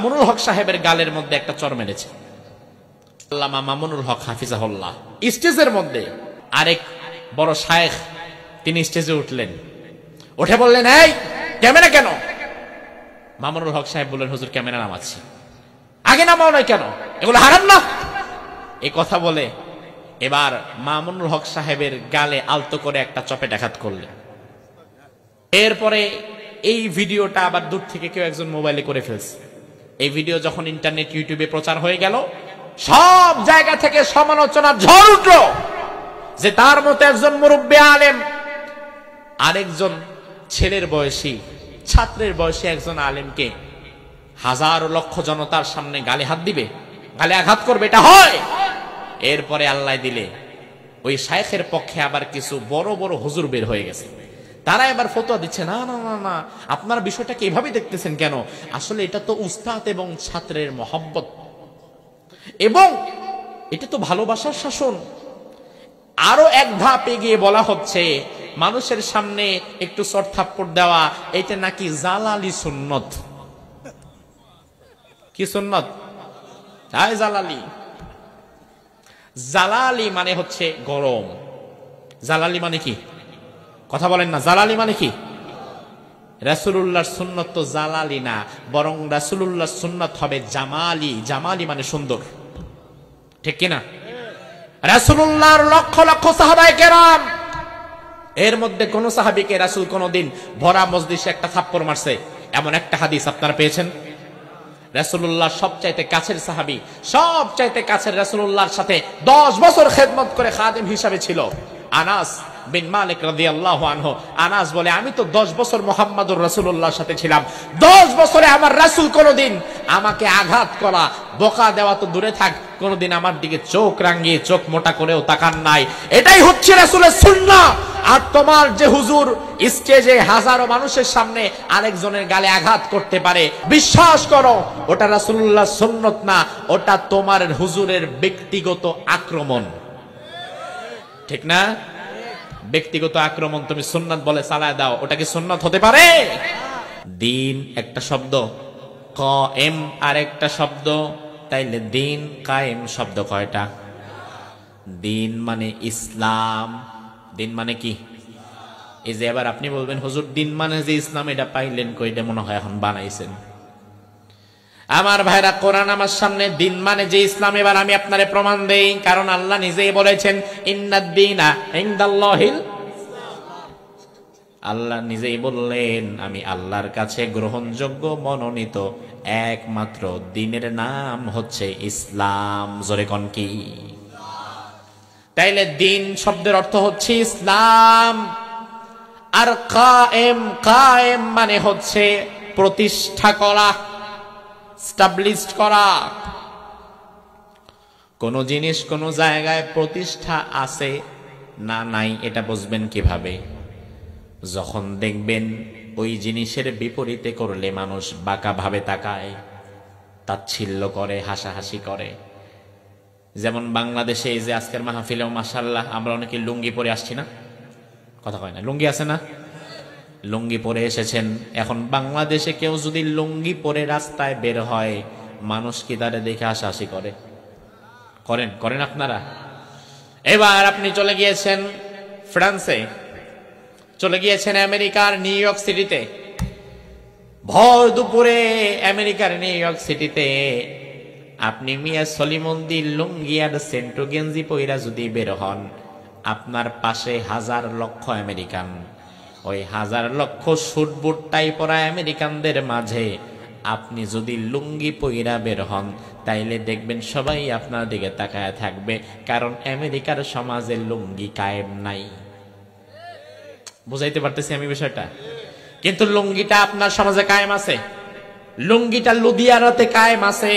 মামুনুল হক সাহেবের গালের মধ্যে একটা চড় মেরেছে। আল্লামা মামুনুল হক হাফিজাহুল্লাহ স্টেজের মধ্যে, আরেক বড় শায়েখ তিনি স্টেজে উঠলেন, উঠে বললেন, এই ক্যামেরা কেন? মামুনুল হক সাহেব বললেন, হুজুর ক্যামেরা নামাচ্ছি। আগে নামাও নাই কেন? এগুলো হারাম না? এই কথা বলে এবার মামুনুল হক সাহেবের গালে আলতো করে একটা চপেটাঘাত করলেন। এরপরে এই ভিডিওটা আবার দূর থেকে কেউ একজন মোবাইলে করে ফেলছে। এই ভিডিও যখন ইন্টারনেট ইউটিউবে প্রচার হয়ে গেল, সব জায়গা থেকে সমালোচনার ঝড় উঠল যে তার মতো একজন মুরব্বী আলেম আরেকজন ছেলের বয়সী, ছাত্রের বয়সী একজন আলেমকে হাজারো লক্ষ জনতার সামনে গালে হাত দিবে, গালে আঘাত করবে, এটা হয়? এরপরে আল্লাহ দিলে ওই শায়েখের পক্ষে আবার কিছু বড় বড় হুজুর বের হয়ে গেছে। তারা এবার ফতোয়া দিচ্ছে, না না না না, আপনারা বিষয়টাকে এভাবে দেখতেছেন কেন? আসলে এটা তো উস্তাদ এবং ছাত্রের মহব্বত, এবং এটা তো ভালোবাসার শাসন। আরো এক ধাপ এগিয়ে বলা হচ্ছে, মানুষের সামনে একটু চড় থাপ্পড় দেওয়া, এটা নাকি জালালি সুন্নত। কি সুন্নত? জালালি। জালালি মানে হচ্ছে গরম। জালালি মানে কি? কথা বলেন না। জালালি মানে কি? রাসূলুল্লাহর সুন্নত তো জালালি না, বরং রাসূলুল্লাহর সুন্নত হবে জামালি। জামালি মানে সুন্দর, ঠিক কিনা? রাসূলুল্লাহর লক্ষ লক্ষ সাহাবায়ে কেরাম, এর মধ্যে কোন সাহাবীকে রাসূল কোনদিন ভরা মজলিসে একটা থাপ্পড় মারছে এমন একটা হাদিস আপনারা পেয়েছেন? রাসূলুল্লাহ সবচাইতে কাছের সাহাবী, সবচাইতে কাছের রাসূলুল্লাহর সাথে 10 বছর খেদমত করে খাদেম হিসাবে ছিল আনাস বিন মালিক রাদিয়াল্লাহু আনহু। আনাস বলে, আমি তো 10 বছর মুহাম্মদুর রাসূলুল্লাহর সাথে ছিলাম, 10 বছরে আমার রাসূল কোনদিন আমাকে আঘাত করা, বকা দেওয়া তো দূরে থাক, কোনদিন আমার দিকে চোখ রাঙিয়ে চোখ মোটা করেও তাকান নাই। এটাই হচ্ছে রাসূলের সুন্নাহ। আর তোমার যে হুজুর স্টেজে হাজারো মানুষের সামনে আরেকজনের গালে আঘাত করতে পারে, বিশ্বাস করো ওটা রাসূলুল্লাহর সুন্নত না, ওটা তোমার হুজুরের ব্যক্তিগত আক্রমণ, ঠিক না? ব্যক্তিগত আক্রমণ তুমি সুন্নাত বলে চালায় দাও, ওটা কি সুন্নাত হতে পারে? দিন একটা শব্দ, কায়েম আরেকটা শব্দ, তাইলে দিন কায়েম শব্দ কয়টা? দিন মানে ইসলাম। দিন মানে কি? এই যে এবার আপনি বলবেন, হুজুর দিন মানে যে ইসলাম, এটা পাইলেন কই? এটা মনে হয় এখন বানাইছেন। আমার ভাইরা, কোরআন আমার সামনে দিন মানে যে ইসলাম, এবার আমি আপনারে প্রমাণ দেই। কারণ আল্লাহ নিজেই বলেছেন, ইন্নাদ দীনা ইনদাল্লাহিল ইসলাম। আল্লাহ নিজেই বললেন, আমি আল্লাহর কাছে গ্রহণযোগ্য মনোনীত একমাত্র দিনের নাম হচ্ছে ইসলাম। জোরে কোন কি? তাইলে দিন শব্দের অর্থ হচ্ছে ইসলাম। আর কায়েম, কায়েম মানে হচ্ছে প্রতিষ্ঠা করা, স্টাবলিশড করা। কোন জিনিস কোন জায়গায় প্রতিষ্ঠা আছে না নাই এটা বুঝবেন কিভাবে? যখন দেখবেন ওই জিনিসের বিপরীতে করলে মানুষ বাঁকা ভাবে তাকায়, তাচ্ছিল্য করে, হাসাহাসি করে। যেমন বাংলাদেশে এই যে আজকের মাহফিলেও মাশাআল্লাহ আমরা অনেকে লুঙ্গি পরে আসছি না? কথা কয় না? লুঙ্গি আছে না? লুঙ্গি পরে এসেছেন। এখন বাংলাদেশে কেউ যদি লুঙ্গি পরে রাস্তায় বের হয়, মানুষ কি তারে দেখে হাসাহাসি করে? করেন? করেন আপনারা? এবার আপনি চলে গিয়েছেন ফ্রান্সে, চলে গিয়েছেন আমেরিকার নিউ ইয়র্ক সিটিতে, ভর দুপুরে আমেরিকার নিউ ইয়র্ক সিটিতে আপনি মিয়া সলিমন্দি লুঙ্গি আর সেন্টো গেঞ্জি পইরা যদি বের হন, আপনার পাশে হাজার লক্ষ আমেরিকান, ওই হাজার লক্ষ সুট বুট টাই পরা আমেরিকানদের মাঝে আপনি যদি লুঙ্গি পইরা বের হন, তাইলে দেখবেন সবাই আপনার দিকে তাকায় থাকবে, কারণ আমেরিকার সমাজে লুঙ্গি কায়েম নাই। বুঝাইতে পারতেছি আমি বিষয়টা? কিন্তু লুঙ্গিটা আপনার সমাজে কায়েম আছে। লুঙ্গিটা লুধিয়ানাতে কায়েম আছে,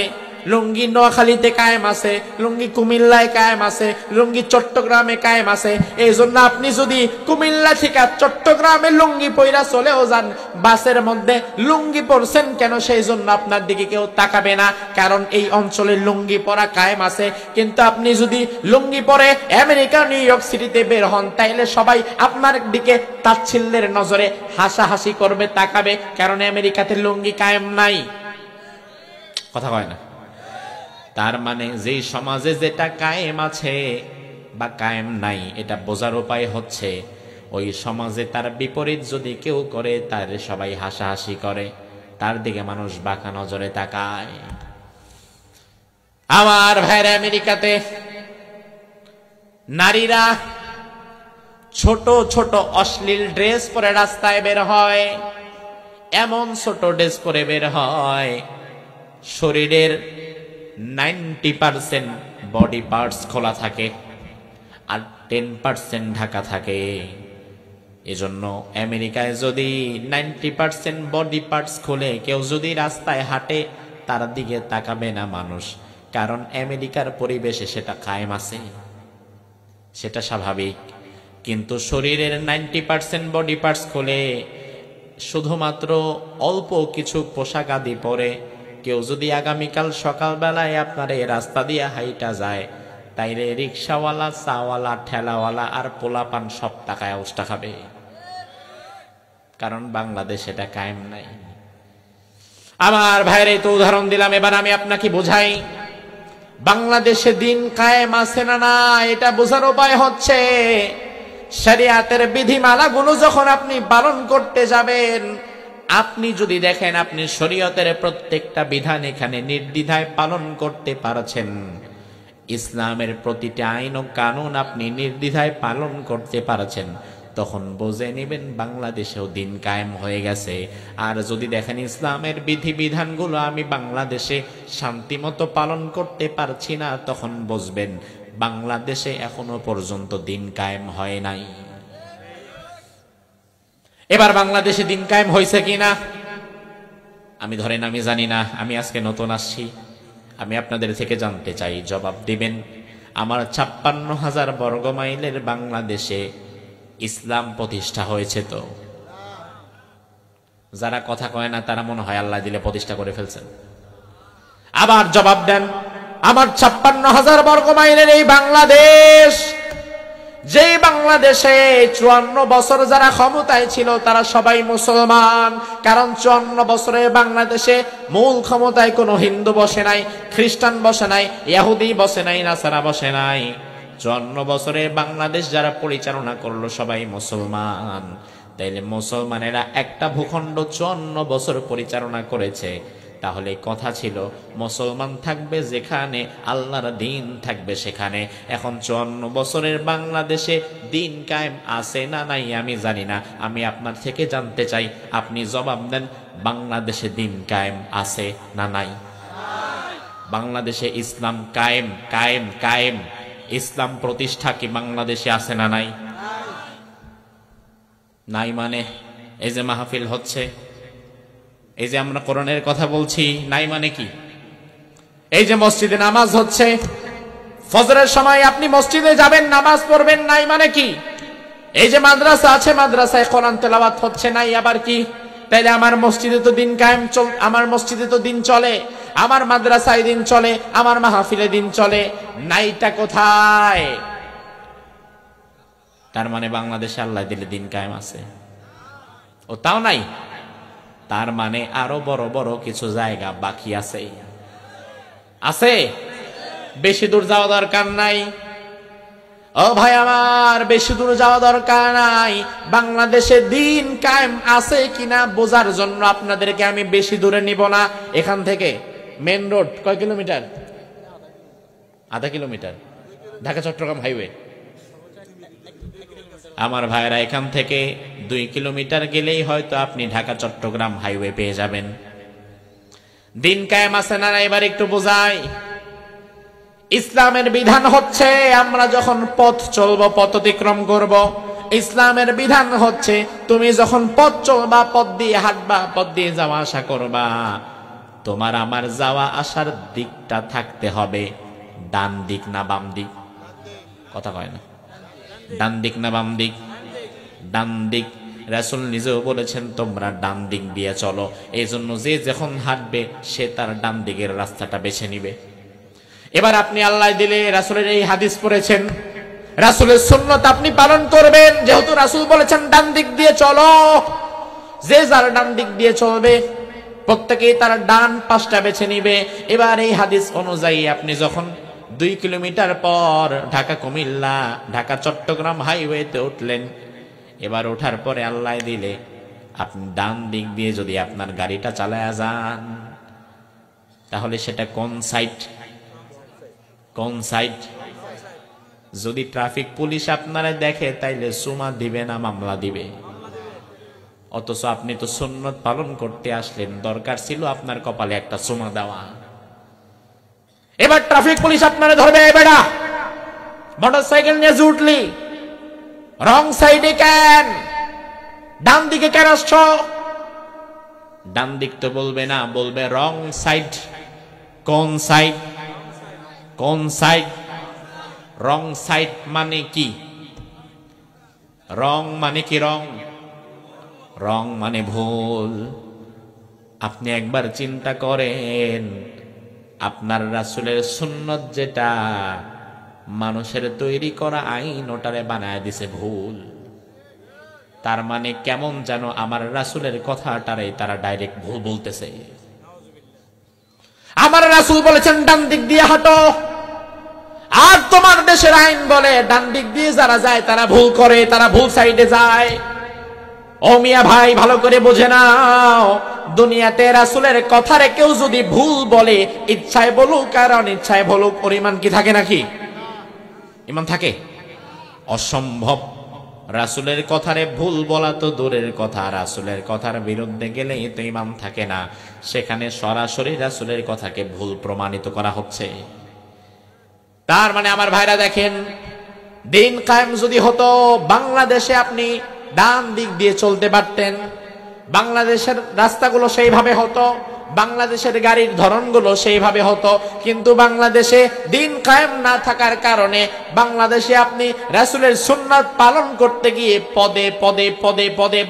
লুঙ্গি নোয়াখালীতে কায়েম আছে, লুঙ্গি কুমিল্লায় কায়েম আছে, লুঙ্গি চট্টগ্রামে কায়েম আছে। এই জন্য আপনি যদি কুমিল্লা থেকে চট্টগ্রামে লুঙ্গি পইরা চলেও যান, বাসের মধ্যে লুঙ্গি পরছেন কেন সেই জন্য আপনার দিকে কেউ তাকাবে না, কারণ এই অঞ্চলে লুঙ্গি পরা কায়েম আছে। কিন্তু আপনি যদি লুঙ্গি পরে আমেরিকা নিউ ইয়র্ক সিটিতে বের হন, তাইলে সবাই আপনার দিকে তাচ্ছিল্যের নজরে হাসাহাসি করবে, তাকাবে, কারণ আমেরিকাতে লুঙ্গি কায়েম নাই। কথা কয় না। তার মানে যেই সমাজে যেটা কায়েম আছে বা কায়েম নাই, এটা বোঝার উপায় হচ্ছে ওই সমাজে তার বিপরীত যদি কেউ করে তার সবাই হাসাহাসি করে, তার দিকে মানুষ বাঁকা নজরে তাকায়। আমার ভাইরা, আমেরিকাতে নারীরা ছোট ছোট অশ্লীল ড্রেস পরে রাস্তায় বের হয়, এমন ছোট ড্রেস পরে বের হয় শরীরের 90% বডি পার্টস খোলা থাকে আর 10% ঢাকা থাকে। এজন্য আমেরিকায় যদি 90% বডি পার্টস খুলে কেউ যদি রাস্তায় হাঁটে, তার দিকে তাকাবে না মানুষ, কারণ আমেরিকার পরিবেশে সেটা কায়েম আছে, সেটা স্বাভাবিক। কিন্তু শরীরের 90% বডি পার্টস খুলে শুধুমাত্র অল্প কিছু পোশাক আদি পরে কেউ যদি আগামীকাল সকালবেলায় আপনার এই রাস্তা দিয়ে হাইটা যায়, তাইলে রিক্সাওয়ালা, চাওয়ালা, ঠেলাওয়ালা আর পোলাপান সব টাকায় অবস্থা খাবে, কারণ বাংলাদেশ এটা কায়েম নাই। আমার ভাইরে তো উদাহরণ দিলাম, এবার আমি আপনাকে বোঝাই বাংলাদেশে দিন কায়েম আছে না না। এটা বোঝার উপায় হচ্ছে শরিয়াতের বিধিমালাগুলো যখন আপনি পালন করতে যাবেন, আপনি যদি দেখেন আপনি শরীয়তের প্রত্যেকটা বিধান এখানে নির্দ্বিধায় পালন করতে পারছেন, ইসলামের প্রতিটা আইন ও কানুন আপনি নির্দ্বিধায় পালন করতে পারছেন, তখন বুঝে নেবেন বাংলাদেশেও দিন কায়েম হয়ে গেছে। আর যদি দেখেন ইসলামের বিধিবিধানগুলো আমি বাংলাদেশে শান্তিমতো পালন করতে পারছি না, তখন বুঝবেন বাংলাদেশে এখনো পর্যন্ত দিন কায়েম হয় নাই। এবার বাংলাদেশে দিন কায়েম হয়েছে কিনা আমি ধরেন আমি জানি না, আমি আজকে নতুন আসছি, আমি আপনাদের থেকে জানতে চাই, জবাব দিবেন। আমার 56,000 বর্গ মাইলের বাংলাদেশে ইসলাম প্রতিষ্ঠা হয়েছে তো? যারা কথা কয় না তারা মনে হয় আল্লাহ দিলে প্রতিষ্ঠা করে ফেলছেন। আবার জবাব দেন, আমার 56,000 বর্গ মাইলের এই বাংলাদেশ, যে বাংলাদেশে 54 বছর যারা ক্ষমতায় ছিল তারা সবাই মুসলমান, কারণ 54 বছরে বাংলাদেশে মূল ক্ষমতায় কোনো হিন্দু বসে নাই, খ্রিস্টান বসে নাই, ইহুদি বসে নাই, নাসারা বসে নাই। 54 বছরে বাংলাদেশ যারা পরিচালনা করলো সবাই মুসলমান। তাইলে মুসলমানেরা একটা ভূখণ্ড 54 বছর পরিচালনা করেছে, তাহলে কথা ছিল মুসলমান থাকবে যেখানে, আল্লাহর দিন থাকবে সেখানে। এখন 54 বছরের বাংলাদেশে দিন কায়েম আছে না নাই আমি জানি না, আমি আপনার থেকে জানতে চাই, আপনি জবাব দেন, বাংলাদেশে দিন কায়েম আছে না নাই? বাংলাদেশে ইসলাম কায়েম কায়েম কায়েম, ইসলাম প্রতিষ্ঠা কি বাংলাদেশে আছে না নাই? নাই মানে এই যে মাহফিল হচ্ছে, এই যে আমরা কোরআনের কথা বলছি, নাই মানে কি? এই যে মসজিদে নামাজ হচ্ছে, ফজরের সময় আপনি মসজিদে যাবেন, নামাজ পড়বেন, নাই মানে কি? এই যে মাদ্রাসা আছে, মাদ্রাসায় কোরআন তেলাওয়াত হচ্ছে, নাই আবার কি? তাইলে আমার মসজিদে তো দিন কায়েম আমার মসজিদে তো দিন চলে, আমার মাদ্রাসায় দিন চলে, আমার মাহফিলে দিন চলে, নাইটা কোথায়? তার মানে বাংলাদেশে আল্লাহ দিলে দিন কায়েম আছে, ও তাও নাই। তার মানে আরো বড় বড় কিছু জায়গা বাকি আছে, আছে, বেশি দূর যাওয়া দরকার নাই। ও ভাই আমার, বেশি দূর যাওয়া দরকার নাই। বাংলাদেশে দিন কায়েম আছে কিনা বোঝার জন্য আপনাদেরকে আমি বেশি দূরে নিব না। এখান থেকে মেন রোড কয় কিলোমিটার? আধা কিলোমিটার। ঢাকা চট্টগ্রাম হাইওয়ে, আমার ভাইরা এখান থেকে 2 কিলোমিটার গেলেই হয়তো আপনি ঢাকা চট্টগ্রাম হাইওয়ে পেয়ে যাবেন। দিন কায়েম আছে না? এবার একটু বোঝাই। ইসলামের বিধান হচ্ছে আমরা যখন পথ চলবো, পথ অতিক্রম করব, ইসলামের বিধান হচ্ছে তুমি যখন পথ চলবা, পথ দিয়ে হাঁটবা, পথ দিয়ে যাওয়া আসা করবা, তোমার আমার যাওয়া আসার দিকটা থাকতে হবে ডান দিক না বাম দিক? কথা কয় না। ডান দিক না বাম দিক? ডান দিক। রাসূল নিজেও বলেছেন তোমরা ডান দিক দিয়ে চলো। এই জন্য যে যখন হাঁটবে সে তার ডান দিকের রাস্তাটা বেছে নিবে। এবার আপনি আল্লাহ দিলে রাসূলের এই হাদিস পড়েছেন, রাসূলের সুন্নাত আপনি পালন করবেন। যেহেতু রাসূল বলেছেন ডান দিক দিয়ে চলো, যে যার ডান দিক দিয়ে চলবে, প্রত্যেকেই তার ডান পাশটা বেছে নিবে। এবার এই হাদিস অনুযায়ী আপনি যখন 2 কিলোমিটার পর ঢাকা কুমিল্লা ঢাকা চট্টগ্রাম হাইওয়েতে উঠলেন, এবার ওঠার পরে আল্লাহ দিলে আপনি ডান দিক দিয়ে যদি আপনার গাড়িটা চালায়া যান, তাহলে সেটা কোন সাইড? কোন সাইড? যদি ট্রাফিক পুলিশ আপনারা দেখে তাইলে সুমা দিবে না মামলা দিবে? অথচ আপনি তো সুন্নত পালন করতে আসলেন, দরকার ছিল আপনার কপালে একটা সুমা দেওয়া। এবার ট্রাফিক পুলিশ আপনারা ধরবে, বেটা মোটরসাইকেল নিয়ে উঠলি, রং সাইডে কেন, ডান দিকে কেন আসছ? ডান দিক তো বলবে না, বলবে রং সাইড। কোন সাইড? কোন সাইড? রং সাইড মানে কি? রং মানে কি? রং রং মানে ভুল। আপনি একবার চিন্তা করেন, আপনার রাসূলের সুন্নত যেটা মানুষের তৈরি করা আইন, ওটারে বানায় দিছে ভুল। তার মানে কেমন যেন আমার রাসূলের কথাটারে তারা ডাইরেক্ট ভুল বলতেছে। আমার রাসূল বলেছেন ডান দিক দিয়ে হাঁটো, আর তোমার দেশের আইন বলে ডান দিক দিয়ে যারা যায় তারা ভুল করে, তারা ভুল সাইডে যায়। ও মিয়া ভাই, ভালো করে বুঝে নাও, দুনিয়াতে রাসূলের কথারে কেউ যদি ভুল বলে, ইচ্ছায় বলুক আর অনিচ্ছায় বলুক, ওর ঈমান কি থাকে নাকি? ঈমান থাকে? অসম্ভব। রাসূলের কথারে ভুল বলা তো দূরের কথা, রাসূলের কথার বিরুদ্ধে গেলে তো ঈমান থাকে না। সেখানে সরাসরি রাসূলের কথাকে ভুল প্রমাণিত করা হচ্ছে। তার মানে আমার ভাইরা দেখেন, দিন কায়েম যদি হতো, বাংলাদেশে আপনি ডান দিক দিয়ে চলতে পারতেন, বাংলাদেশের রাস্তাগুলো সেইভাবে হতো, বাংলাদেশের গাড়ির ধরনগুলো সেইভাবে হতো। কিন্তু বাংলাদেশে দিন কায়েম না থাকার কারণে বাংলাদেশে আপনি রাসূলের সুন্নাত পালন করতে গিয়ে পদে পদে পদে পদে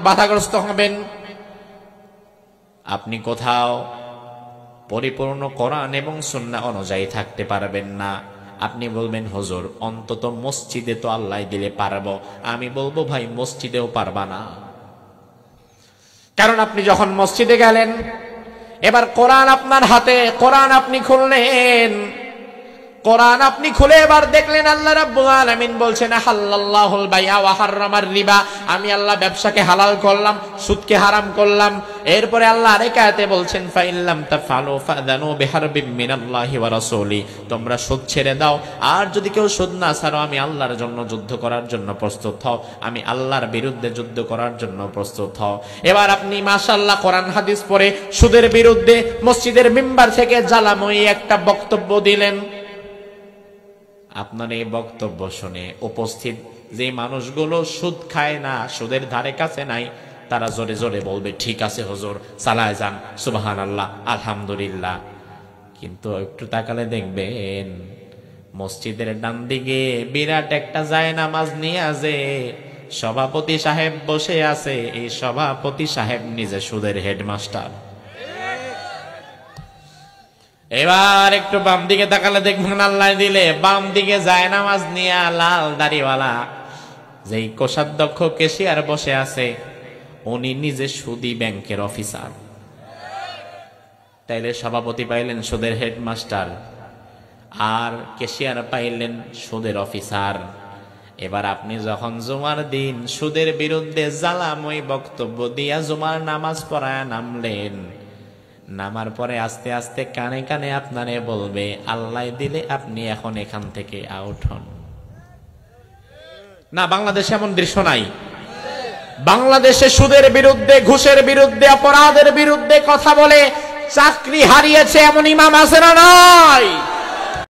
বাধাগ্রস্ত হবেন। আপনি কোথাও পরিপূর্ণ কোরআন এবং সুন্নাহ অনুযায়ী থাকতে পারবেন না। আপনি বলবেন হুজুর অন্তত মসজিদে তো আল্লাহ দিলে পারবো। আমি বলবো ভাই, মসজিদেও পারবা না। কারণ আপনি যখন মসজিদে গেলেন, এবার কোরআন আপনার হাতে, কোরআন আপনি খুললেন, কোরআন আপনি খুলে এবার দেখলেন আল্লাহ রাব্বুল আলামিন বলছেন হাল্লাল্লাহুল বাইআ ওয়া হাররামার রিবা, আমি আল্লাহ ব্যবসাকে হালাল করলাম, সুদকে হারাম করলাম। এরপরে আল্লাহ আরেক আয়াতে বলছেন ফাইল্লাম তাফআলু ফাযানু বিহারবিম মিনাল্লাহি ওয়া রাসূলি, তোমরা সুদ ছেড়ে দাও, আর যদি কেউ সুদ না ছাড়ো আমি আল্লাহর জন্য যুদ্ধ করার জন্য প্রস্তুত হও, আমি আল্লাহর বিরুদ্ধে যুদ্ধ করার জন্য প্রস্তুত হও। এবার আপনি মাশাআল্লাহ কোরআন হাদিস পড়ে সুদের বিরুদ্ধে মসজিদের মিম্বার থেকে জ্বালাময়ী একটা বক্তব্য দিলেন। আপনার এই বক্তব্য শুনে উপস্থিত যে মানুষগুলো সুদ খায় না, সুদের ধারে কাছে নাই, তারা জোরে জোরে বলবে ঠিক আছে হুজুর, চালায় যান, সুবহানাল্লাহ, আলহামদুলিল্লাহ। কিন্তু একটু তাকালে দেখবেন মসজিদের ডান দিকে বিরাট একটা জায়নামাজ নিয়ে আছে, সভাপতি সাহেব বসে আছে। এই সভাপতি সাহেব নিজে সুদের হেডমাস্টার। এবার একটু বাম দিকে তাকালে দেখবেন আল্লাহ দিলে বাম দিকে জায়নামাজ নিয়ে লাল দাড়িওয়ালা যেই কোষাধ্যক্ষ কেশিয়ার বসে আছে, উনি নিজে সুদী ব্যাংকের অফিসার। তাইলে সভাপতি পাইলেন সুদের হেডমাস্টার, আর কেশিয়ার পাইলেন সুদের অফিসার। এবার আপনি যখন জুমার দিন সুদের বিরুদ্ধে জ্বালাময় বক্তব্য দিয়া জুমার নামাজ পড়ায় নামলেন, নামার পরে আস্তে আস্তে কানে কানে আপনারে বলবে আল্লাহ দিলে আপনি এখন এখান থেকে আউট হন। না, বাংলাদেশে এমন দৃশ্য নাই। বাংলাদেশে সুদের বিরুদ্ধে, ঘুষের বিরুদ্ধে, অপরাধের বিরুদ্ধে কথা বলে চাকরি হারিয়েছে এমন ইমাম আছে না নাই?